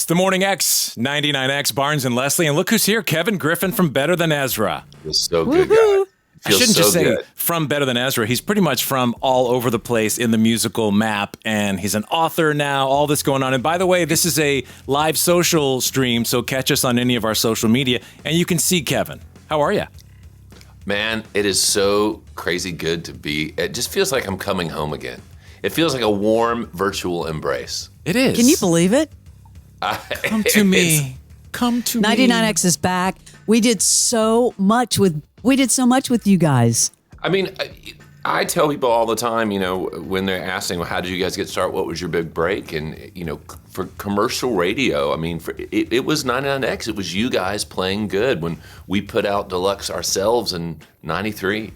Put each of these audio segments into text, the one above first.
It's the Morning X, 99X, Barnes and Leslie. And look who's here, Kevin Griffin from Better Than Ezra. Feels so good, guys. I shouldn't just say from Better Than Ezra. He's pretty much from all over the place in the musical map, and he's an author now, all this going on. And by the way, this is a live social stream, so catch us on any of our social media, and you can see Kevin. How are you? Man, it is so crazy good to be. It just feels like I'm coming home again. It feels like a warm virtual embrace. It is. Can you believe it? Come to me. Come to me. 99X is back. We did so much with you guys. I mean, I tell people all the time, you know, when they're asking, well, how did you guys get started? What was your big break? And, you know, for commercial radio, I mean, it was 99X. It was you guys playing good when we put out Deluxe ourselves in 93.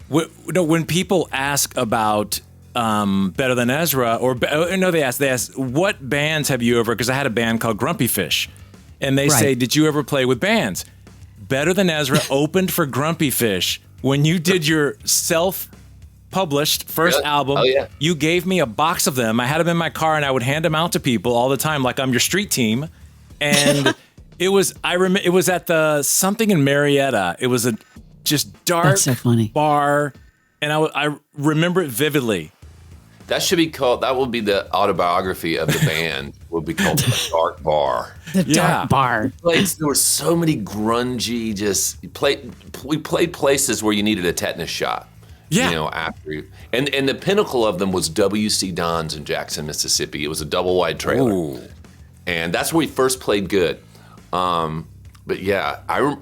When people ask about Better Than Ezra, they ask, what bands have you ever, because I had a band called Grumpy Fish, and they say, did you ever play with bands? Better Than Ezra opened for Grumpy Fish. When you did your self-published first album, you gave me a box of them. I had them in my car, and I would hand them out to people all the time, like I'm your street team. And it was at the something in Marietta. It was a just dark bar, and I remember it vividly. That should be called. That will be the autobiography of the band. Will be called The Dark Bar. The Dark Bar. There were so many grungy. We played places where you needed a tetanus shot. Yeah. You know, after you, and the pinnacle of them was W.C. Don's in Jackson, Mississippi. It was a double wide trailer, and that's where we first played good. But yeah, I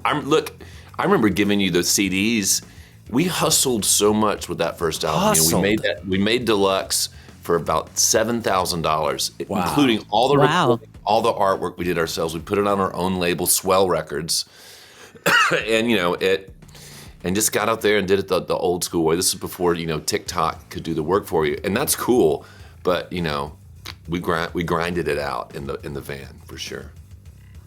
remember giving you those CDs. We hustled so much with that first album. You know, we made Deluxe for about $7,000, including all the recording, all the artwork we did ourselves. We put it on our own label, Swell Records, and and just got out there and did it the old school way. This is before TikTok could do the work for you, and that's cool. But we grinded it out in the van for sure.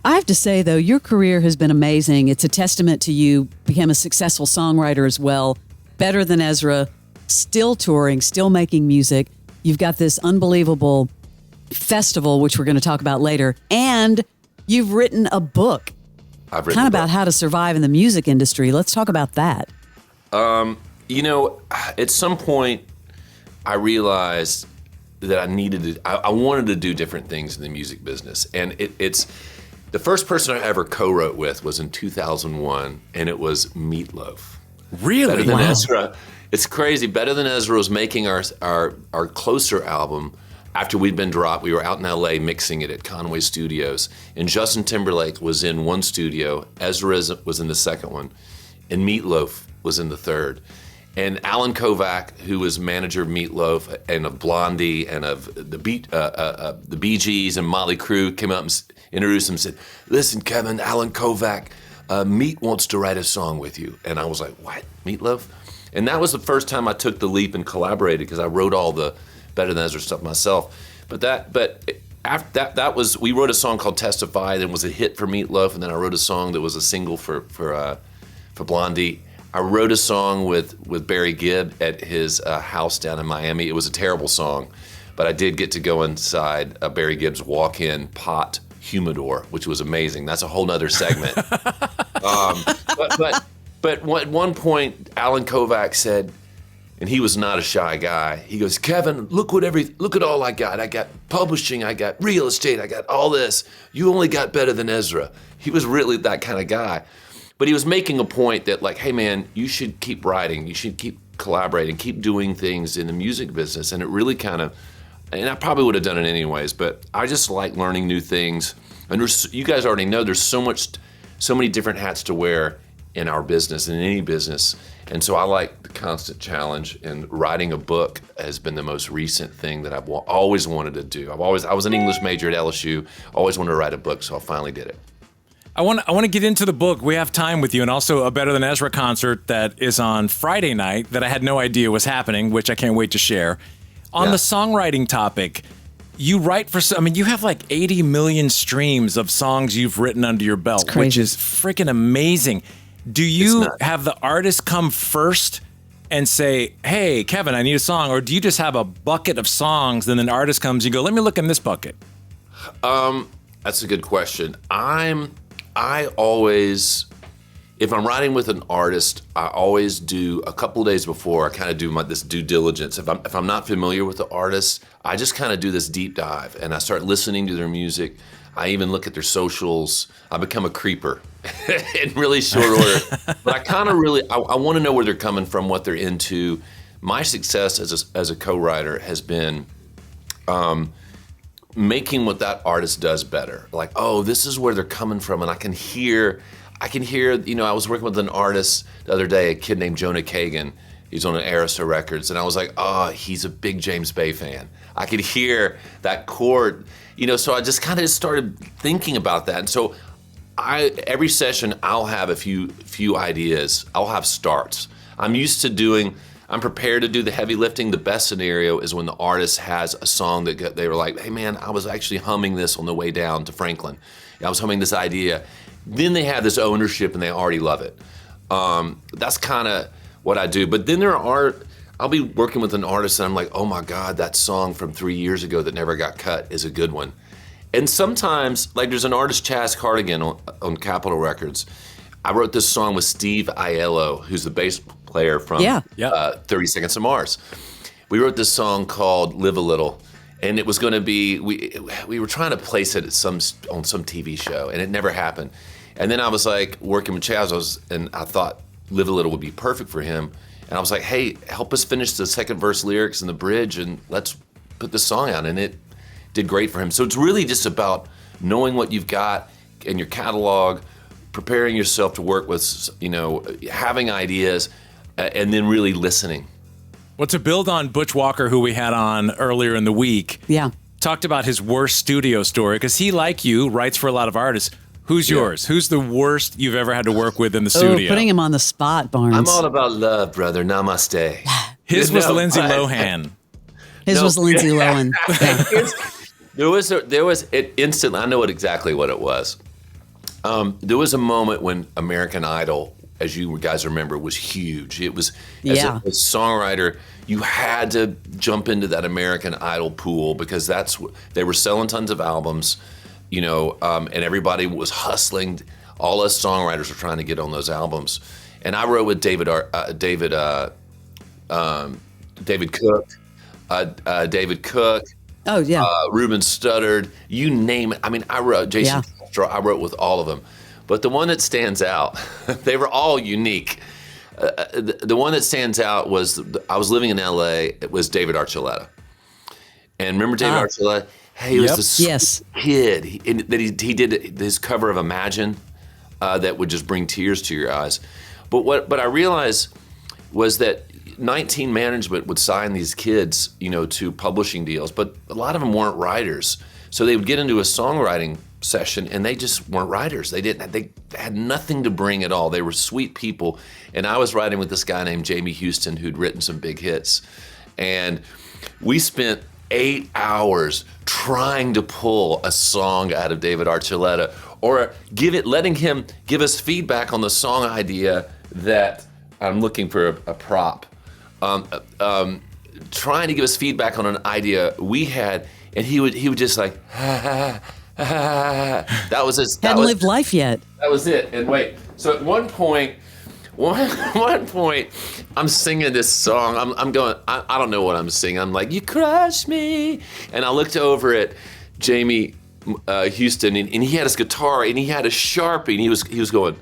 I have to say, though, your career has been amazing. It's a testament to you become a successful songwriter as well. Better Than Ezra, still touring, still making music. You've got this unbelievable festival, which we're going to talk about later. And you've written a book. I've written about how to survive in the music industry. Let's talk about that. At some point, I realized that I wanted to do different things in the music business. And it's... The first person I ever co-wrote with was in 2001, and it was Meatloaf. Really? Better Than Ezra. It's crazy. Better Than Ezra was making our Closer album after we'd been dropped. We were out in L.A. mixing it at Conway Studios, and Justin Timberlake was in one studio, Ezra was in the second one, and Meatloaf was in the third. And Alan Kovac, who was manager of Meatloaf and of Blondie and of the Bee Gees and Motley Crue, came up and introduced him and said, "Listen, Kevin, Alan Kovac, Meat wants to write a song with you." And I was like, "What? Meatloaf?" And that was the first time I took the leap and collaborated, because I wrote all the Better Than Ezra stuff myself. But after that was, we wrote a song called "Testify" that was a hit for Meatloaf, and then I wrote a song that was a single for Blondie. I wrote a song with Barry Gibb at his house down in Miami. It was a terrible song, but I did get to go inside Barry Gibb's walk-in pot humidor, which was amazing. That's a whole nother segment. But at one point, Alan Kovac said, and he was not a shy guy, he goes, "Kevin, look at all I got. I got publishing, I got real estate, I got all this. You only got Better Than Ezra." He was really that kind of guy. But he was making a point that, like, hey man, you should keep writing, you should keep collaborating, keep doing things in the music business. And it really and I probably would have done it anyways, but I just like learning new things. And you guys already know there's so many different hats to wear in our business and in any business. And so I like the constant challenge, and writing a book has been the most recent thing that I've always wanted to do. I was an English major at LSU, always wanted to write a book, so I finally did it. I want to get into the book. We have time with you, and also a Better Than Ezra concert that is on Friday night that I had no idea was happening, which I can't wait to share. On the songwriting topic, you write you have like 80 million streams of songs you've written under your belt, which is freaking amazing. Do you have the artist come first and say, "Hey, Kevin, I need a song," or do you just have a bucket of songs, and then the artist comes and you go, "Let me look in this bucket"? That's a good question. I always, if I'm writing with an artist, I always do a couple of days before. I kind of do this due diligence. If I'm not familiar with the artist, I just kind of do this deep dive and I start listening to their music. I even look at their socials. I become a creeper in really short order. But I kind of I want to know where they're coming from, what they're into. My success as a co-writer has been making what that artist does better. Like, oh, this is where they're coming from, and I can hear. I was working with an artist the other day, a kid named Jonah Kagan. He's on an Arista Records, and I was like, oh, he's a big James Bay fan. I could hear that chord, so I just kind of started thinking about that. And so every session, I'll have a few ideas. I'll have starts. I'm prepared to do the heavy lifting. The best scenario is when the artist has a song that they were like, hey man, I was actually humming this on the way down to Franklin. I was humming this idea. Then they have this ownership and they already love it. That's kind of what I do. But then I'll be working with an artist and I'm like, oh my God, that song from 3 years ago that never got cut is a good one. And sometimes, like there's an artist, Chaz Cardigan on Capitol Records. I wrote this song with Steve Aiello, who's the bass player from 30 Seconds to Mars. We wrote this song called Live a Little, and it was going to be, we were trying to place it on some TV show, and it never happened. And then I was like working with Chaz, and I thought Live a Little would be perfect for him. And I was like, hey, help us finish the second verse lyrics and the bridge, and let's put this song out. And it did great for him. So it's really just about knowing what you've got in your catalog, preparing yourself to work with, having ideas, and then really listening. Well, to build on Butch Walker, who we had on earlier in the week, talked about his worst studio story, because he, like you, writes for a lot of artists. Who's yours? Who's the worst you've ever had to work with in the studio? Putting him on the spot, Barnes. I'm all about love, brher. Namaste. His was Lindsay Lohan. His was Lindsay Lohan. There was it instantly. I know exactly what it was. There was a moment when American Idol, as you guys remember, was huge. It was, as a songwriter, you had to jump into that American Idol pool because they were selling tons of albums, and everybody was hustling. All us songwriters were trying to get on those albums. And I wrote with David Cook. Oh, yeah. Ruben Studdard, you name it. I mean, I wrote Jason. I wrote with all of them. But the one that stands out, they were all unique. The one that stands out was, I was living in LA, it was David Archuleta. And remember David Archuleta? Hey, he was this kid. He did his cover of Imagine that would just bring tears to your eyes. But what I realized was that 19 Management would sign these kids, to publishing deals, but a lot of them weren't writers. So they would get into a songwriting session and they just weren't writers. They had nothing to bring at all. They were sweet people. And I was writing with this guy named Jamie Houston who'd written some big hits. And we spent 8 hours trying to pull a song out of David Archuleta, or letting him give us feedback on the song idea that I'm looking for a prop. Trying to give us feedback on an idea we had, and he would just like, that was his. Hadn't lived life yet. That was it. And wait, so at one point, I'm singing this song. I'm going, I don't know what I'm singing. I'm like, you crush me. And I looked over at Jamie Houston, and he had his guitar, and he had a Sharpie, and he was going.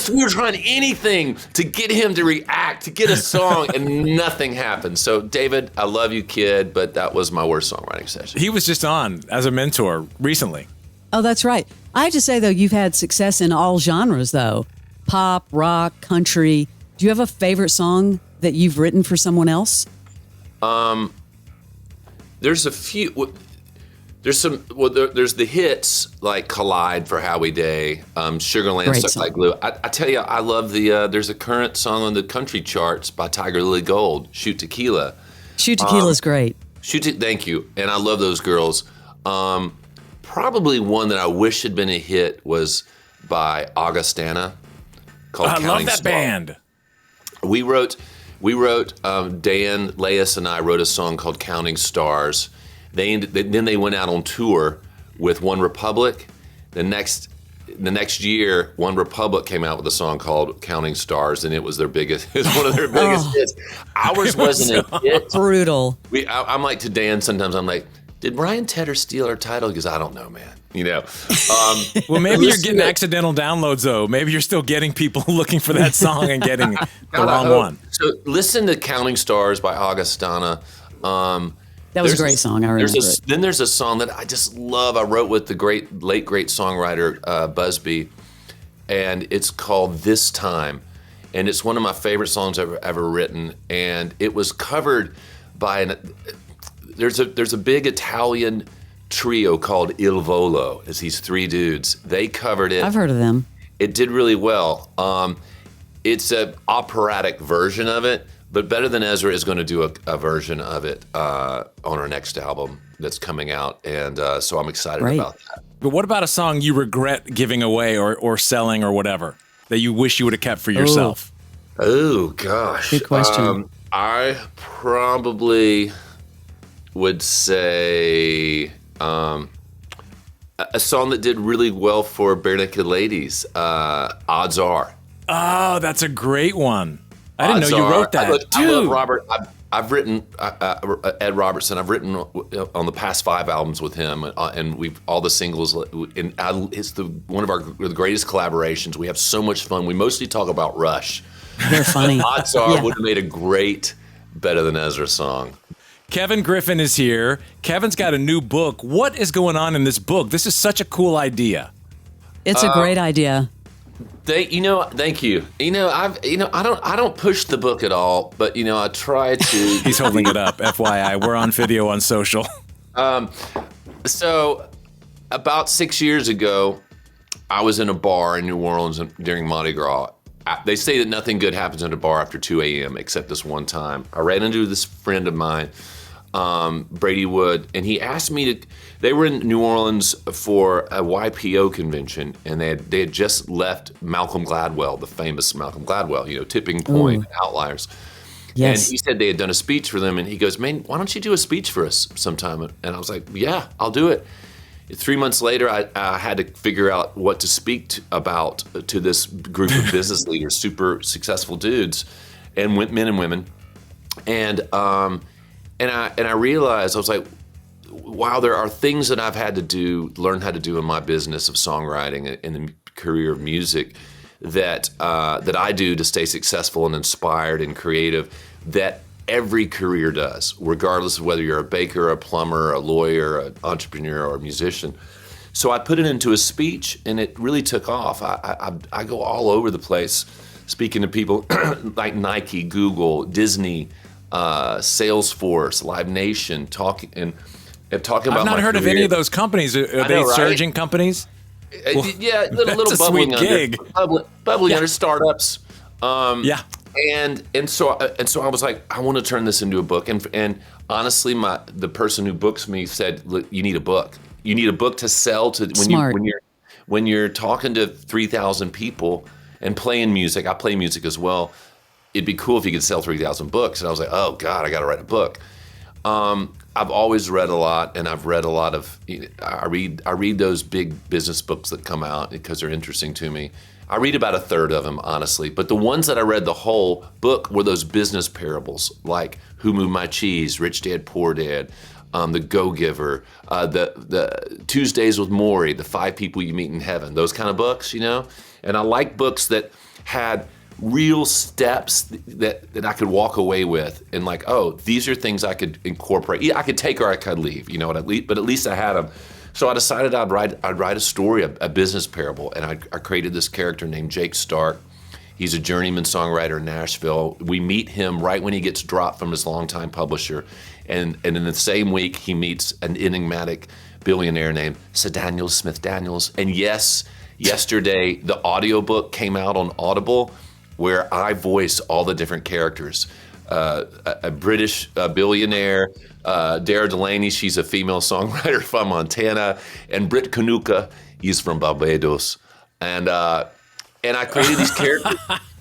We were trying anything to get him to react, to get a song, and nothing happened. So, David, I love you, kid, but that was my worst songwriting session. He was just on as a mentor recently. Oh, that's right. I have to say, though, you've had success in all genres, though. Pop, rock, country. Do you have a favorite song that you've written for someone else? There's a few. There's the hits like Collide for Howie Day, Sugarland, Stuck Like Glue. I tell you, I love there's a current song on the country charts by Tiger Lily Gold, Shoot Tequila. Shoot Tequila's great. Thank you. And I love those girls. Probably one that I wish had been a hit was by Augustana called Counting love that Star. band. We wrote Dan Leas and I wrote a song called Counting Stars Then they went out on tour with One Republic. The next year, One Republic came out with a song called "Counting Stars," and it was one of their biggest hits. Ours wasn't a hit. Brutal. I'm like to Dan sometimes. I'm like, did Ryan Tedder steal our title? Because I don't know, man. Well, maybe you're getting accidental downloads, though. Maybe you're still getting people looking for that song and getting the wrong one. So listen to "Counting Stars" by Augustana. That was a great song. I remember it. Then there's a song that I just love. I wrote with the late great songwriter Busby, and it's called "This Time," and it's one of my favorite songs I've ever written. And it was covered by there's a big Italian trio called Il Volo. It's these three dudes. They covered it. I've heard of them. It did really well. It's an operatic version of it. But Better Than Ezra is going to do a version of it on our next album that's coming out, and so I'm excited about that. But what about a song you regret giving away or selling or whatever that you wish you would have kept for yourself? Oh, gosh. Good question. I probably would say a song that did really well for Bare Naked Ladies, Odds Are. Oh, that's a great one. I didn't know you wrote that. I love Robert. I've written Ed Robertson. I've written on the past 5 albums with him, and we've all the singles. And it's one of the greatest collaborations. We have so much fun. We mostly talk about Rush. They're funny. Odds Are would have made a great Better Than Ezra song. Kevin Griffin is here. Kevin's got a new book. What is going on in this book? This is such a cool idea. It's a great idea. Thank you. I don't push the book at all, but I try to. He's holding it up. FYI, we're on video on social. So, about 6 years ago, I was in a bar in New Orleans during Mardi Gras. They say that nothing good happens in a bar after 2 a.m. except this one time. I ran into this friend of mine, Brady Wood, and he asked me to. They were in New Orleans for a YPO convention, and they had just left Malcolm Gladwell, the famous Malcolm Gladwell, Tipping Point, Outliers. Yes. And he said they had done a speech for them, and he goes, "Man, why don't you do a speech for us sometime?" And I was like, "Yeah, I'll do it." 3 months later, I had to figure out what to speak about to this group of business leaders, super successful dudes, and men and women, and I realized I was like, wow, there are things that I've had to learn how to do in my business of songwriting and the career of music that I do to stay successful and inspired and creative that every career does, regardless of whether you're a baker, a plumber, a lawyer, an entrepreneur, or a musician. So I put it into a speech, and it really took off. I go all over the place speaking to people like Nike, Google, Disney, Salesforce, Live Nation, talking about. I've not heard career. of any of those companies. Are they surging companies? Yeah, little that's a bubbling sweet gig. bubbling under startups. Yeah. And so I was like, I want to turn this into a book. And honestly, the person who books me said, look, you need a book. You need a book to sell to when you're talking to 3,000 people and playing music. I play music as well. It'd be cool if you could sell 3,000 books. And I was like, oh God, I got to write a book. I've always read a lot, and I've read a lot of. I read those big business books that come out because they're interesting to me. I read about a third of them, honestly. But the ones that I read the whole book were those business parables, like Who Moved My Cheese, Rich Dad, Poor Dad, The Go-Giver, the Tuesdays with Maury, The 5 People You Meet in Heaven, those kind of books, And I like books that had real steps that I could walk away with and like, oh, these are things I could incorporate. Yeah, I could take or I could leave, but at least I had them. So I decided I'd write a story, a business parable, and I created this character named Jake Stark. He's a journeyman songwriter in Nashville. We meet him right when he gets dropped from his longtime publisher, and in the same week he meets an enigmatic billionaire named Sir Daniel Smith Daniels. And yes, yesterday the audiobook came out on Audible, where I voice all the different characters. A British billionaire, Dara Delaney, she's a female songwriter from Montana, and Britt Kanuka, he's from Barbados. And I created these characters.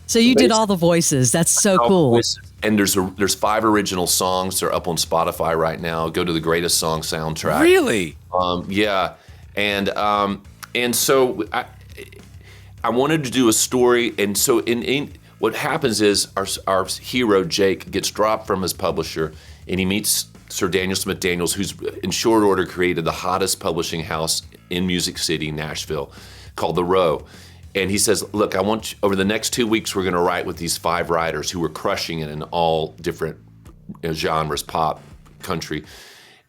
So you did all the voices. That's so cool. And there's 5 original songs. They're up on Spotify right now. Go to the Greatest Song soundtrack. Really? Yeah. And so I wanted to do a story. And so in what happens is our hero, Jake, gets dropped from his publisher, and he meets Sir Daniel Smith Daniels, who's in short order created the hottest publishing house in Music City, Nashville, called The Row. And he says, look, I want you, over the next 2 weeks, we're going to write with these 5 writers who are crushing it in all different genres, pop, country.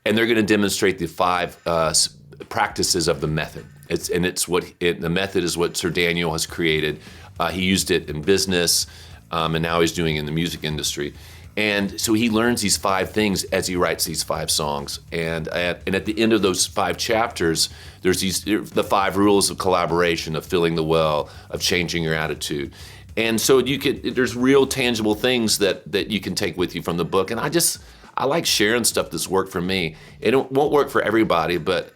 And they're going to demonstrate the 5 practices of the method. The method is what Sir Daniel has created. He used it in business, and now he's doing it in the music industry. And so he learns these 5 things as he writes these 5 songs. And at the end of those 5 chapters, there's the 5 rules of collaboration, of filling the well, of changing your attitude. And so there's real tangible things that you can take with you from the book. And I like sharing stuff that's worked for me. It won't work for everybody, but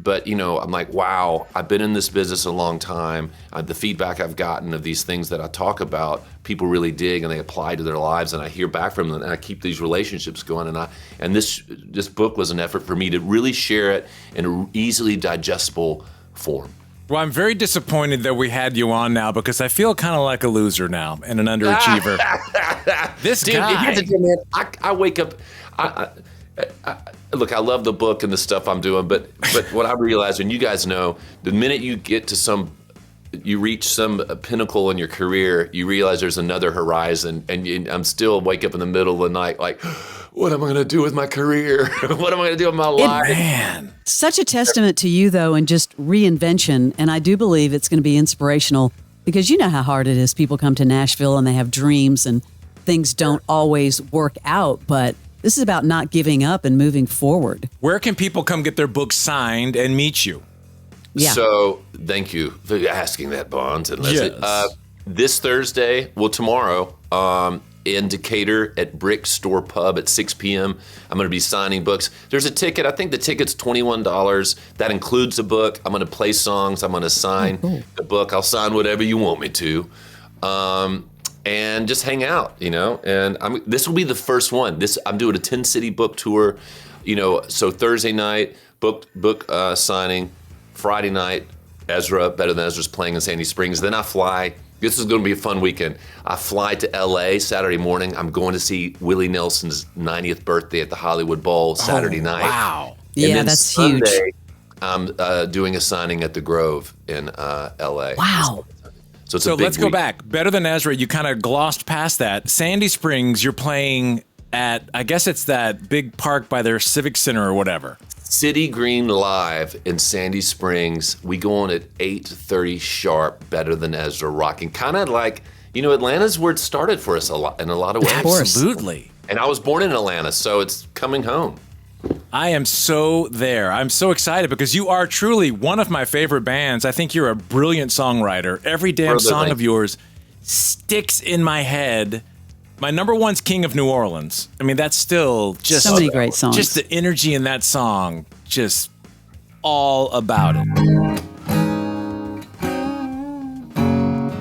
I'm like, wow, I've been in this business a long time. The feedback I've gotten of these things that I talk about, people really dig and they apply to their lives, and I hear back from them, and I keep these relationships going. And this book was an effort for me to really share it in an easily digestible form. Well, I'm very disappointed that we had you on now, because I feel kind of like a loser now and an underachiever. This Dude, guy. Man, I wake up. Look, I love the book and the stuff I'm doing, but what I realize, and you guys know, the minute you get to you reach some pinnacle in your career, you realize there's another horizon, and I'm still wake up in the middle of the night like, what am I going to do with my career? What am I going to do with my life? Man. Such a testament to you, though, and just reinvention. And I do believe it's going to be inspirational, because you know how hard it is. People come to Nashville and they have dreams and things don't always work out, but this is about not giving up and moving forward. Where can people come get their books signed and meet you? Yeah. So thank you for asking that, Bonds and Leslie. Yes. This Thursday, tomorrow, in Decatur at Brick Store Pub at 6 p.m. I'm going to be signing books. There's a ticket. I think the ticket's $21. That includes the book. I'm going to play songs. I'm going to sign the book. I'll sign whatever you want me to. And just hang out, And this will be the first one. I'm doing a 10-city book tour, So Thursday night, book signing. Friday night, Better Than Ezra's playing in Sandy Springs. Then I fly. This is going to be a fun weekend. I fly to L.A. Saturday morning. I'm going to see Willie Nelson's 90th birthday at the Hollywood Bowl Saturday night. Wow. Yeah, then that's Sunday, huge. I'm doing a signing at the Grove in L.A. Wow. So let's go back. Better Than Ezra, you kind of glossed past that. Sandy Springs, you're playing at, I guess it's that big park by their Civic Center or whatever. City Green Live in Sandy Springs. We go on at 8:30 sharp, Better Than Ezra, rocking. Kind of like, Atlanta's where it started for us in a lot of ways. Absolutely. And I was born in Atlanta, so it's coming home. I am so there. I'm so excited because you are truly one of my favorite bands. I think you're a brilliant songwriter. Every damn song of yours sticks in my head. My number one's King of New Orleans. I mean, that's still just so many great songs. Just the energy in that song, just all about it.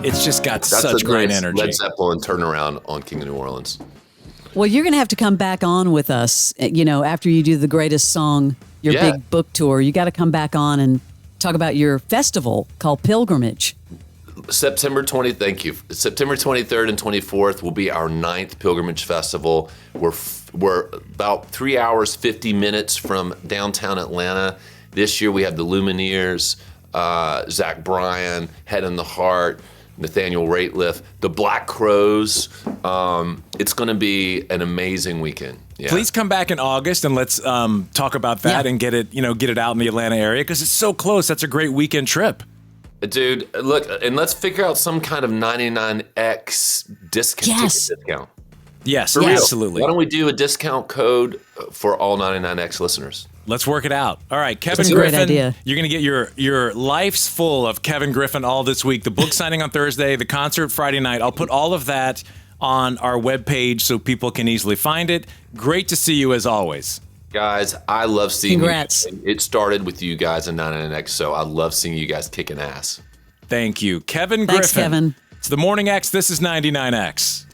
It's just got such great energy. Led Zeppelin turnaround on King of New Orleans. Well, you're going to have to come back on with us, after you do the greatest song, your big book tour. You got to come back on and talk about your festival called Pilgrimage. September 23rd and 24th will be our 9th Pilgrimage Festival. We're about 3 hours, 50 minutes from downtown Atlanta. This year we have the Lumineers, Zach Bryan, Head in the Heart, Nathaniel Rateliff, the Black Crowes. It's going to be an amazing weekend. Yeah. Please come back in August and let's talk about that and get it out in the Atlanta area because it's so close. That's a great weekend trip. Dude, look, and let's figure out some kind of 99X discount. Discount. Yes, For real. Absolutely. Why don't we do a discount code for all 99X listeners? Let's work it out. All right, Kevin That's a Griffin, great idea. You're going to get your life's full of Kevin Griffin all this week. The book signing on Thursday, the concert Friday night. I'll put all of that on our webpage so people can easily find it. Great to see you as always. Guys, I love seeing Congrats. you. It started with you guys in 99X, so I love seeing you guys kicking ass. Thank you. Kevin Thanks, Griffin. Kevin. It's the Morning X. This is 99X.